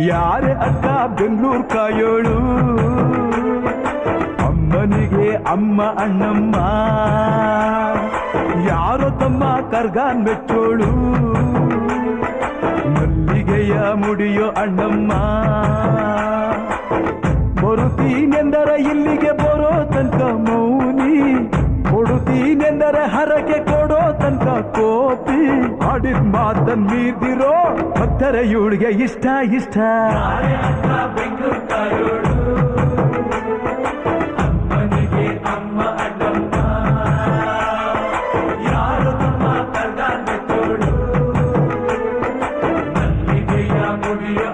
ಯಾರೇ ಅಕ್ಕ ಬೆಂಗಳೂರು ಕಾಯೋಳು ಅಮ್ಮನಿಗೆ ಅಮ್ಮ ಅಣ್ಣಮ್ಮ ಯಾರೋ ತಮ್ಮ ಕರ್ಗಾನ್ ಮೆಚ್ಚೋಳು ಮಲ್ಲಿಗೆಯ ಮುಡಿಯೋ ಅಣ್ಣಮ್ಮ ಬರುತ್ತೀನೆಂದರೆ ಇಲ್ಲಿಗೆ ಬರೋ ತನಕ ಮೌನಿ ಕೊಡುತ್ತೀನೆಂದರೆ ಹರಕೆ ಕೊಡೋ ತನಕ ಕೋಪಿ ಆಡಿದ ಮಾತನ್ ಮೀದಿರೋ ಭಕ್ತರ ಇವಳಿಗೆ ಇಷ್ಟ ಇಷ್ಟ ಅಮ್ಮನಿಗೆ ಅಮ್ಮ ಅಣ್ಣಮ್ಮ ಯಾರು ತಮ್ಮ ಕರ್ಗಾನ್ ಮೆಚ್ಚೋಳು ಮಲ್ಲಿಗೆಯ ಮುಡಿಯೋ